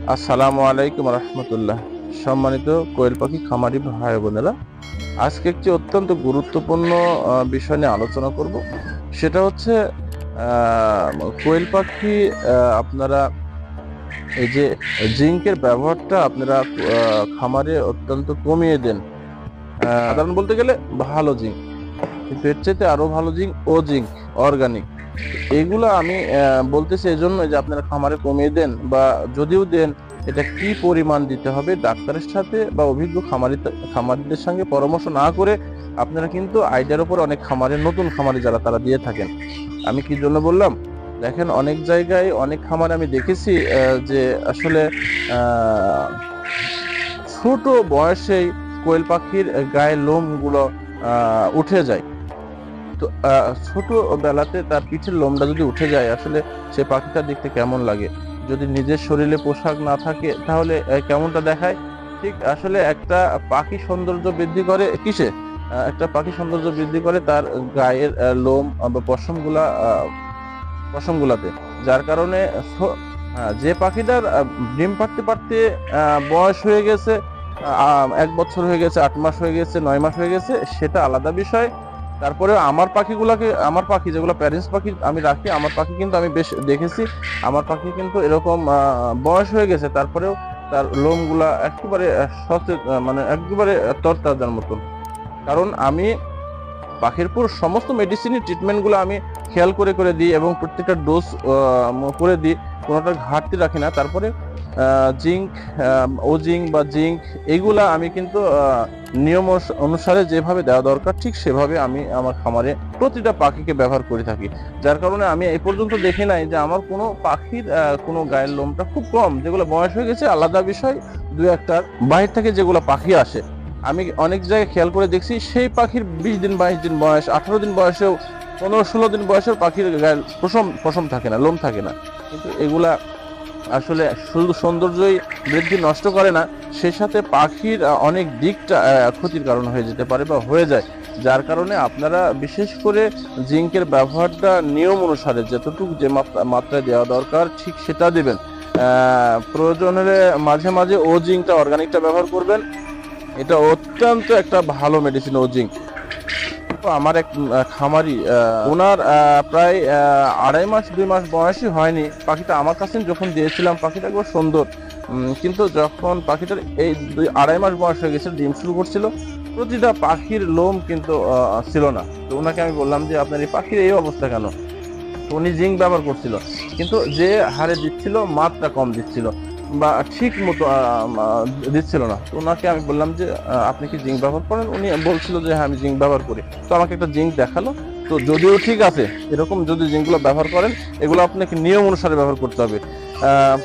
আসসালামু আলাইকুম রহমতুল্লাহ। সম্মানিত কোয়েল পাখি খামারি ভাই বোনেরা, আজকে একটি অত্যন্ত গুরুত্বপূর্ণ বিষয় নিয়ে আলোচনা করব। সেটা হচ্ছে কোয়েল পাখি আপনারা এই যে জিঙ্কের ব্যবহারটা আপনারা খামারে অত্যন্ত কমিয়ে দেন। সাধারণ বলতে গেলে ভালো জিঙ্ক, কিন্তু এর চাইতে আরো ভালো জিঙ্ক ও জিঙ্ক অর্গানিক, এইগুলো আমি বলতেছি এই জন্য যে আপনারা খামারে কমিয়ে দেন, বা যদিও দেন এটা কি পরিমাণ দিতে হবে ডাক্তারের সাথে বা অভিজ্ঞ খামারিদের সঙ্গে পরামর্শ না করে আপনারা কিন্তু আইডিয়ার উপর অনেক খামারে, নতুন খামারি যারা তারা দিয়ে থাকেন। আমি কি জন্য বললাম, দেখেন অনেক জায়গায় অনেক খামারে আমি দেখেছি যে আসলে ছোট বয়সেই কোয়েল পাখির গায়ে লোমগুলো উঠে যায়। তো ছোট বেলাতে তার পিঠের লোমটা যদি উঠে যায়, আসলে সে পাখিটা দেখতে কেমন লাগে? যদি নিজের শরীরে পোশাক না থাকে তাহলে কেমনটা দেখায়? ঠিক আসলে একটা পাখি সৌন্দর্য বৃদ্ধি করে কিসে? একটা পাখি সৌন্দর্য বৃদ্ধি করে তার গায়ের লোম বা পশমগুলাতে। যার কারণে যে পাখিটার ডিম পাড়তে পারতে বয়স হয়ে গেছে, 1 বছর হয়ে গেছে, 8 মাস হয়ে গেছে, 9 মাস হয়ে গেছে, সেটা আলাদা বিষয়। তারপরে আমার পাখি যেগুলো প্যারেন্টস পাখি আমি রাখি, আমার পাখি কিন্তু আমি বেশ দেখেছি, আমার পাখি কিন্তু এরকম বয়স হয়ে গেছে, তারপরেও তার লোমগুলা একেবারে সতেজ, মানে একেবারে তরতাজার মতন। কারণ আমি পাখির পুরো সমস্ত মেডিসিনের ট্রিটমেন্টগুলো আমি খেয়াল করে করে দিই এবং প্রত্যেকটা ডোজ করে দিই, কোনোটার ঘাটতি রাখি না। তারপরে জিঙ্ক, ওজিঙ্ক বা জিঙ্ক, এগুলা আমি কিন্তু নিয়ম অনুসারে যেভাবে দেওয়া দরকার ঠিক সেভাবে আমি আমার খামারে প্রতিটা পাখিকে ব্যবহার করে থাকি। যার কারণে আমি এই পর্যন্ত দেখি নাই যে আমার কোনো পাখির কোনো গায়ের লোমটা খুব কম, যেগুলো বয়স হয়ে গেছে আলাদা বিষয়, দু একটার বাহির থেকে যেগুলো পাখি আসে আমি অনেক জায়গায় খেয়াল করে দেখছি, সেই পাখির 20 দিন 22 দিন বয়স, 18 দিন বয়সেও, 15-16 দিন বয়সেও পাখির গায়ে পশম থাকে না, লোম থাকে না। কিন্তু এগুলা আসলে শুধু সৌন্দর্যই বৃদ্ধি নষ্ট করে না, সে সাথে পাখির অনেক দিকটা ক্ষতির কারণ হয়ে যেতে পারে বা হয়ে যায়। যার কারণে আপনারা বিশেষ করে জিঙ্কের ব্যবহারটা নিয়ম অনুসারে যতটুকু যে মাত্রায় দেওয়া দরকার ঠিক সেটা দিবেন। প্রয়োজন হলে মাঝে মাঝে ও জিঙ্কটা, অর্গানিকটা ব্যবহার করবেন। এটা অত্যন্ত একটা ভালো মেডিসিন ও জিঙ্ক। আমার এক খামারি, ওনার প্রায় 2.5 মাস 2 মাস বয়সই হয়নি পাখিটা, আমার কাছে যখন দিয়েছিলাম পাখিটা একবার সুন্দর, কিন্তু যখন পাখিটার এই 2-2.5 মাস বয়স হয়ে গেছে, ডিম শুরু করছিল, প্রতিটা পাখির লোম কিন্তু ছিল না। তো ওনাকে আমি বললাম যে আপনার এই পাখির এই অবস্থা কেন? উনি জিঙ্ক ব্যবহার করছিল, কিন্তু যে হারে দিচ্ছিল মাত্রা কম দিচ্ছিল বা ঠিক মতো দিচ্ছিল না। তো ওনাকে আমি বললাম যে আপনি কি জিঙ্ক ব্যবহার করেন? উনি বলছিল যে হ্যাঁ আমি জিঙ্ক ব্যবহার করি। তো আমাকে একটা জিঙ্ক দেখালো। তো যদিও ঠিক আছে, এরকম যদি জিঙ্কগুলো ব্যবহার করেন, এগুলো আপনাকে নিয়ম অনুসারে ব্যবহার করতে হবে।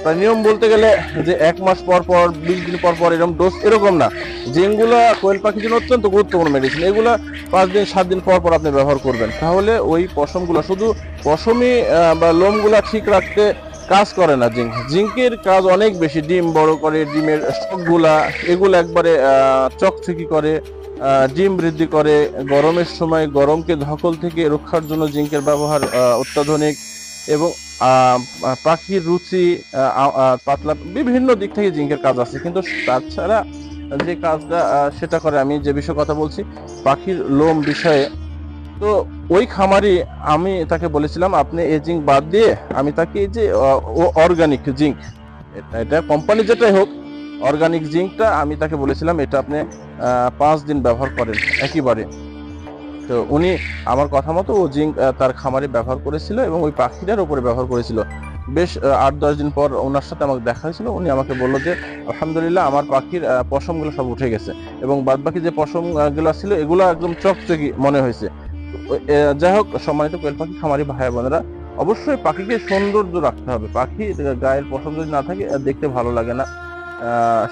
প্রায় নিয়ম বলতে গেলে যে 1 মাস পর পর, 20 দিন পর পর এরকম ডোজ, এরকম না। জিঙ্কগুলো কোয়েল পাখির জন্য অত্যন্ত গুরুত্বপূর্ণ মেডিসিন। এগুলো 5 দিন 7 দিন পর পর আপনি ব্যবহার করবেন, তাহলে ওই পশমগুলো, শুধু পশমই বা লোমগুলা ঠিক রাখতে কাজ করে না। জিঙ্কের কাজ অনেক বেশি। ডিম বড় করে, ডিমের স্টকগুলা এগুলো একবারে চকচকি করে, ডিম বৃদ্ধি করে। গরমের সময় গরমকে ধকল থেকে রক্ষার জন্য জিঙ্কের ব্যবহার অত্যাধুনিক। এবং পাখির রুচি, পাতলা, বিভিন্ন দিক থেকে জিঙ্কের কাজ আছে। কিন্তু তাছাড়া যে কাজটা সেটা করে, আমি যে বিষয়ে কথা বলছি পাখির লোম বিষয়ে, তো ওই খামারি আমি তাকে বলেছিলাম আপনি এই জিঙ্ক বাদ দিয়ে আমি তাকে এই যে অর্গানিক জিঙ্ক, এটা কোম্পানি যেটাই হোক, অর্গানিক জিঙ্কটা আমি তাকে বলেছিলাম এটা আপনি 5 দিন ব্যবহার করেন একেবারে। তো উনি আমার কথা মতো ও জিঙ্ক তার খামারে ব্যবহার করেছিল এবং ওই পাখিটার উপরে ব্যবহার করেছিল। বেশ 8-10 দিন পর ওনার সাথে আমাকে দেখা হয়েছিল। উনি আমাকে বললো যে আলহামদুলিল্লাহ আমার পাখির পশমগুলো সব উঠে গেছে এবং বাদবাকি যে পশম গুলো ছিল এগুলো একদম চকচকি মনে হয়েছে। যাই হোক, সম্মানিত কোয়েল পাখি খামারি ভাই বোনেরা, অবশ্যই পাখিকে সৌন্দর্য রাখতে হবে। পাখি গায়ের পশম যদি না থাকে দেখতে ভালো লাগে না,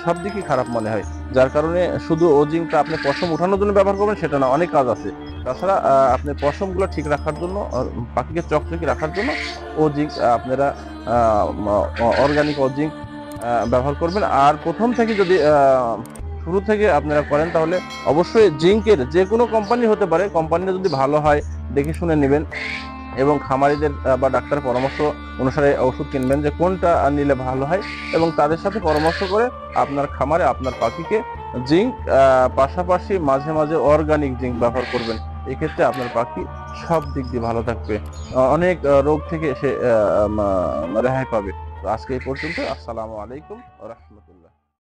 সব দিকই খারাপ মনে হয়। যার কারণে শুধু ও জিঙ্কটা আপনি পশম উঠানোর জন্য ব্যবহার করবেন সেটা না, অনেক কাজ আছে। তাছাড়া আপনি পশমগুলো ঠিক রাখার জন্য, পাখিকে চকচকি রাখার জন্য ও জিঙ্ক আপনারা অর্গানিক ও জিঙ্ক ব্যবহার করবেন। আর প্রথম থেকে যদি শুরু থেকে আপনারা করেন তাহলে অবশ্যই জিঙ্কের যে কোনো কোম্পানি হতে পারে, কোম্পানিটা যদি ভালো হয় দেখে শুনে নেবেন এবং খামারিদের বা ডাক্তারের পরামর্শ অনুসারে ওষুধ কিনবেন যে কোনটা নিলে ভালো হয়, এবং তাদের সাথে পরামর্শ করে আপনার খামারে আপনার পাখিকে জিঙ্ক পাশাপাশি মাঝে মাঝে অর্গানিক জিঙ্ক ব্যবহার করবেন। এক্ষেত্রে আপনার পাখি সব দিক দিয়ে ভালো থাকবে, অনেক রোগ থেকে সে রেহাই পাবে। তো আজকে এই পর্যন্ত। আসসালামু আলাইকুম ওয়া রাহমাতুল্লাহ।